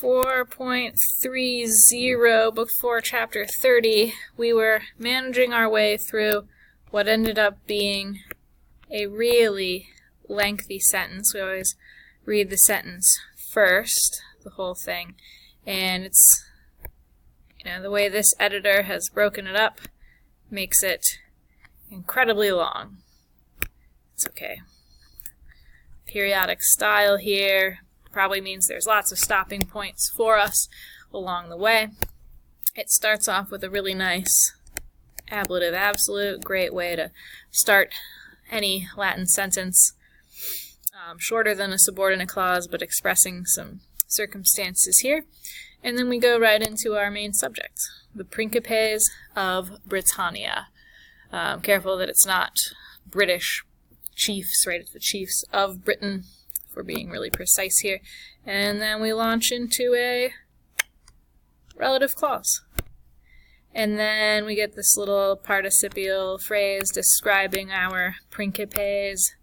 4.30, Book 4, Chapter 30, we were managing our way through what ended up being a really lengthy sentence. We always read the sentence first, the whole thing, and it's, the way this editor has broken it up makes it incredibly long. It's okay. Periodic style here probably means there's lots of stopping points for us along the way. It starts off with a really nice ablative absolute, great way to start any Latin sentence. Shorter than a subordinate clause, but expressing some circumstances here. And then we go right into our main subject, the Principes of Britannia. Careful that it's not British chiefs, right? It's the chiefs of Britain, if we're being really precise here. And then we launch into a relative clause. And then we get this little participial phrase describing our Principes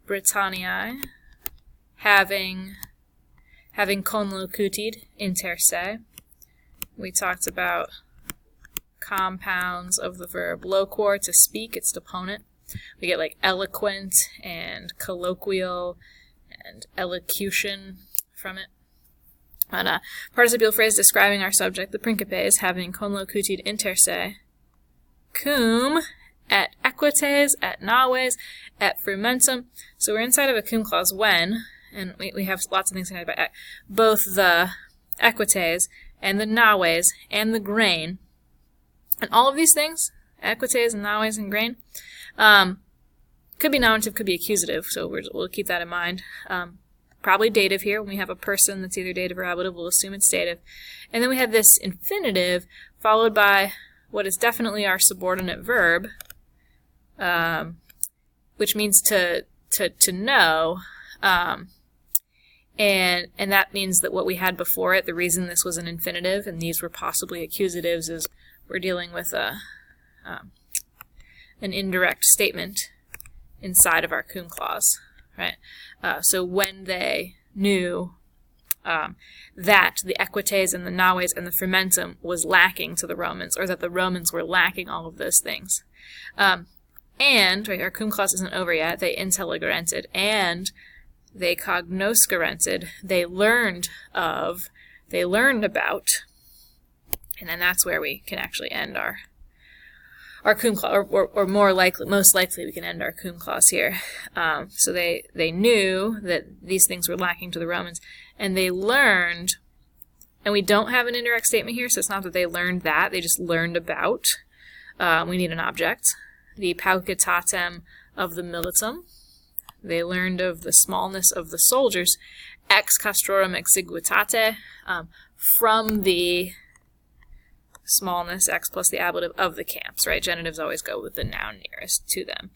Britanniae, having conlocuted inter se. We talked about compounds of the verb loquor, to speak, its deponent. We get like eloquent and colloquial and elocution from it. And a participial phrase describing our subject, the Principes, having conlocuted inter se, cum et equites et naves et frumentum. So we're inside of a cum clause when, and we have lots of things to say about both the equites and the naves and the grain. And all of these things, equites and naves and grain, could be nominative, could be accusative, so we'll keep that in mind. Probably dative here. When we have a person that's either dative or ablative, we'll assume it's dative. And then we have this infinitive followed by what is definitely our subordinate verb, which means to know, and that means that what we had before it, the reason this was an infinitive and these were possibly accusatives, is we're dealing with an indirect statement inside of our cum clause, right? So when they knew that the equites and the naves and the frumentum was lacking to the Romans, or that the Romans were lacking all of those things. And, right, our cum clause isn't over yet, they intelligerented, and they cognoscerented, they learned about, and then that's where we can actually end our cum clause, or most likely we can end our cum clause here. So they knew that these things were lacking to the Romans, and they learned, and we don't have an indirect statement here, so it's not that they learned that, they just learned about. We need an object. The paucitatem of the militum. They learned of the smallness of the soldiers, ex castrorum exiguitate, from the smallness, x plus the ablative, of the camps, right? Genitives always go with the noun nearest to them.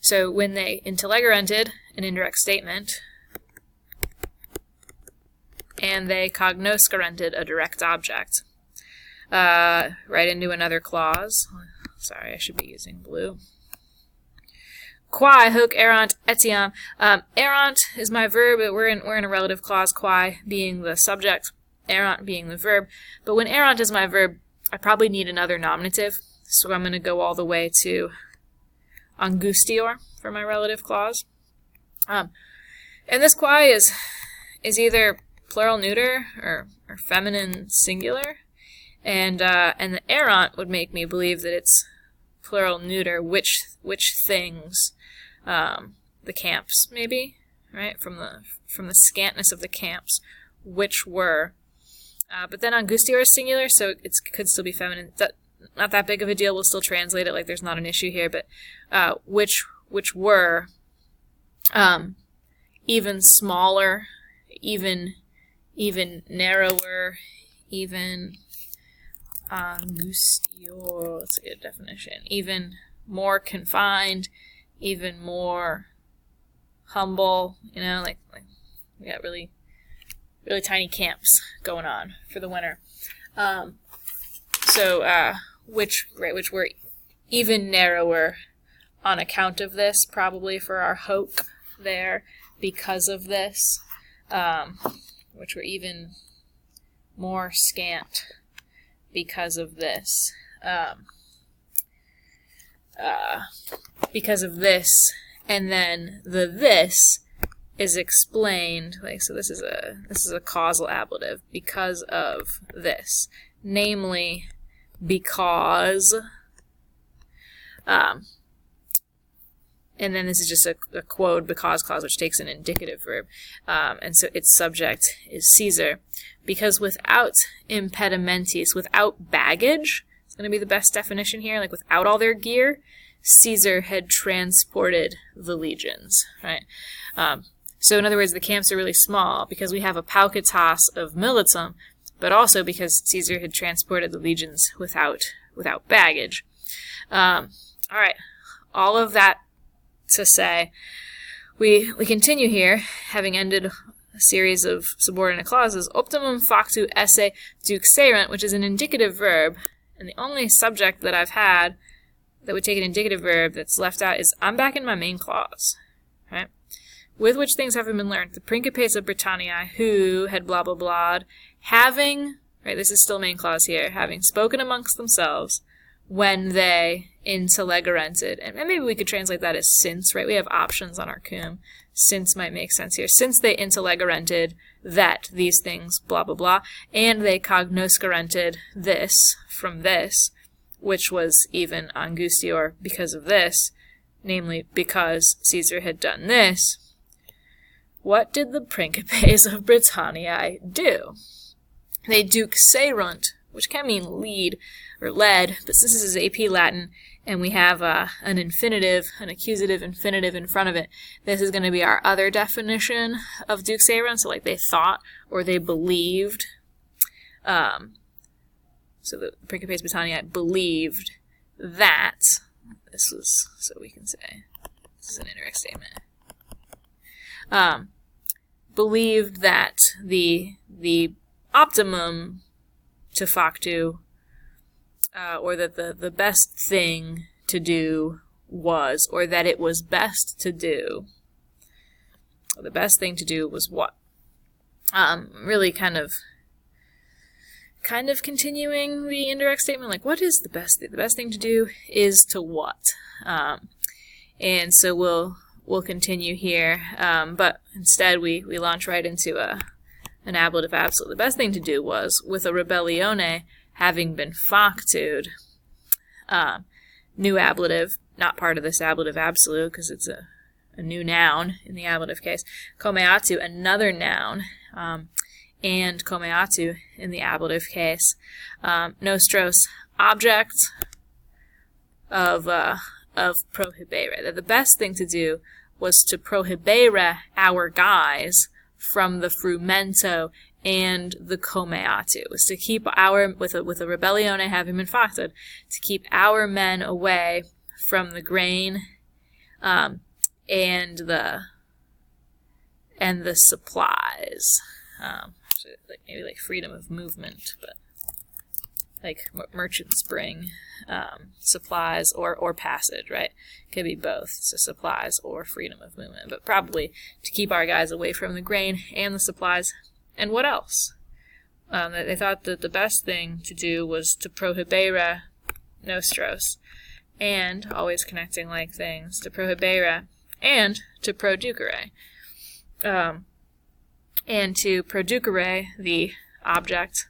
So when they intelligerented, an indirect statement, and they cognoscerented, a direct object, right into another clause. Sorry, I should be using blue. Quae hoc erant etiam. Erant is my verb, but we're in a relative clause, quae being the subject, erant being the verb. But when erant is my verb, I probably need another nominative, so I'm going to go all the way to angustior for my relative clause. And this quae is either plural neuter or feminine singular, and the erant would make me believe that it's plural neuter, which things, the camps maybe, right, from the scantness of the camps, which were. But then angustior is singular, so it could still be feminine. Not that big of a deal. We'll still translate it like there's not an issue here. But which were even smaller, even narrower, even angustior. That's a good definition. Even more confined, even more humble. Like we got really tiny camps going on for the winter. Which were even narrower on account of this, probably for our hoc there because of this, which were even more scant because of this. Because of this, and then the this is explained, like, so this is a causal ablative, because of this, namely because, and then this is just a quote because clause, which takes an indicative verb, and so its subject is Caesar, because without impedimentis, without baggage, it's going to be the best definition here, like without all their gear, Caesar had transported the legions, right? So in other words, the camps are really small because we have a paucitas of militum, but also because Caesar had transported the legions without baggage. All right, all of that to say, we continue here, having ended a series of subordinate clauses. Optimum factu esse duxerunt, which is an indicative verb, and the only subject that I've had that would take an indicative verb that's left out is I'm back in my main clause, right? With which things haven't been learned. The Principes of Britanniae, who had blah blah blah, having, right, this is still main clause here, having spoken amongst themselves when they intellegerented. And maybe we could translate that as since, right? We have options on our cum. Since might make sense here. Since they intellegerented that these things, blah blah blah, and they cognoscerented this from this, which was even angustior because of this, namely because Caesar had done this, what did the Principes of Britanniae do? They duxerunt, which can mean lead or led, but since this is AP Latin and we have an infinitive, an accusative infinitive in front of it, this is going to be our other definition of duxerunt, so like they thought or they believed. So the Principes Britanniae believed that, this was, so we can say, this is an indirect statement, believed that the optimum to factu, or that the best thing to do was, or that it was best to do, the best thing to do was what? Really kind of continuing the indirect statement, like what is the best thing? The best thing to do is to what? And so we'll continue here, but instead we launch right into an ablative absolute. The best thing to do was, with a rebellione having been factued, new ablative, not part of this ablative absolute because it's a new noun in the ablative case, comeatu, another noun, and comeatu in the ablative case, nostros, object of prohibere. That the best thing to do was to prohibere our guys from the frumento and the comeatu, was to keep our, with a rebellione having been facted, to keep our men away from the grain and the supplies. Maybe like freedom of movement, but like merchants bring supplies or passage, right? Could be both, so supplies or freedom of movement, but probably to keep our guys away from the grain and the supplies. And what else? They thought that the best thing to do was to prohibere nostros, and always connecting like things, to prohibere and to producere. And to producere the object,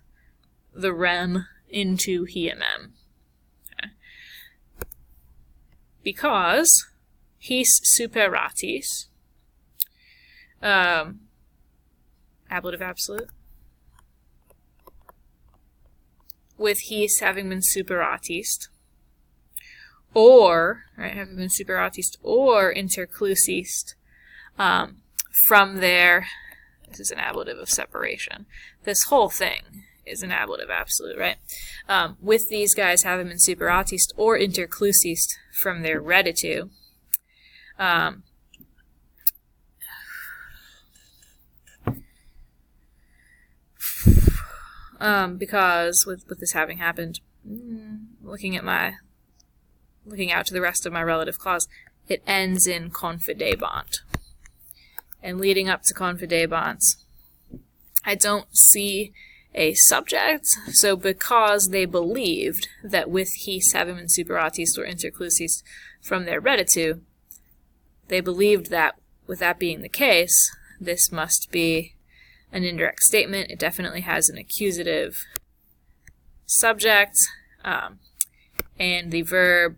the rem, into hiemem. Okay. Because his superatis, ablative absolute, with his having been superatis, or, right, having been superatis, or interclusis, from their, this is an ablative of separation. This whole thing is an ablative absolute, right? With these guys having been superatis or interclusis from their reditu, because with this having happened, looking out to the rest of my relative clause, it ends in confidebant. And leading up to confidebant, I don't see a subject. So because they believed that with his havim and superatis or interclusis from their reditu, they believed that with that being the case, this must be an indirect statement. It definitely has an accusative subject, and the verb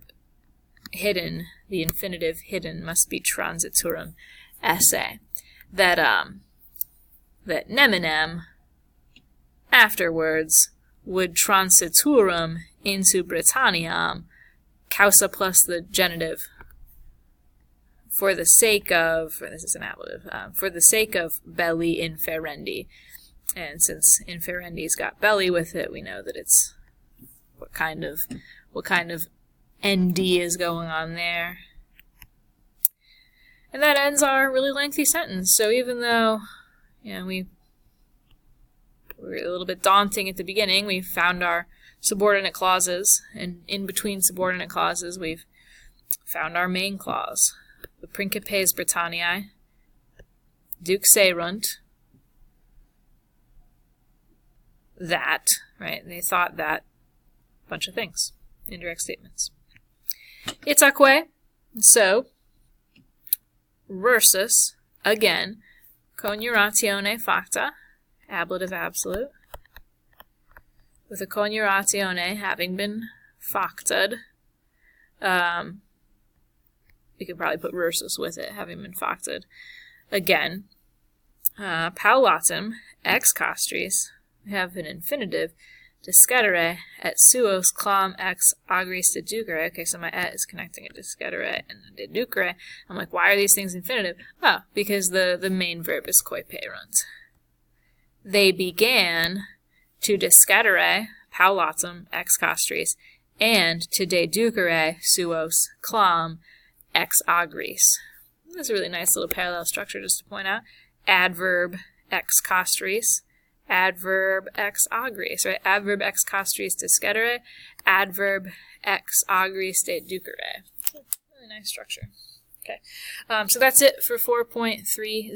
hidden, the infinitive hidden, must be transitorum esse. That neminem afterwards would transitorum into Britanniam, causa plus the genitive, for the sake of, this is an ablative, for the sake of belli inferendi. And since inferendi's got belly with it, we know that it's what kind of ND is going on there. And that ends our really lengthy sentence. So even though, we were a little bit daunting at the beginning, we found our subordinate clauses, and in between subordinate clauses, we've found our main clause. The Principes Britanniae, Duxerunt, that, right? They thought that, bunch of things, indirect statements. Itaque, so, versus, again, coniuratione facta, ablative absolute, with a coniuratione having been facted. We could probably put versus with it, having been facted. Again, paulatum ex castris, we have an infinitive, discedere et suos clam ex agris deducere. Okay, so my et is connecting a discedere and a deducere. I'm like, why are these things infinitive? Oh, because the main verb is koiperunt. They began to discedere paulatum ex castris and to deducere suos clam ex agris. That's a really nice little parallel structure just to point out. Adverb ex castris, adverb ex agris, right? Adverb ex castris discedere, adverb ex agris deducere. Really nice structure. Okay, so that's it for 4.30.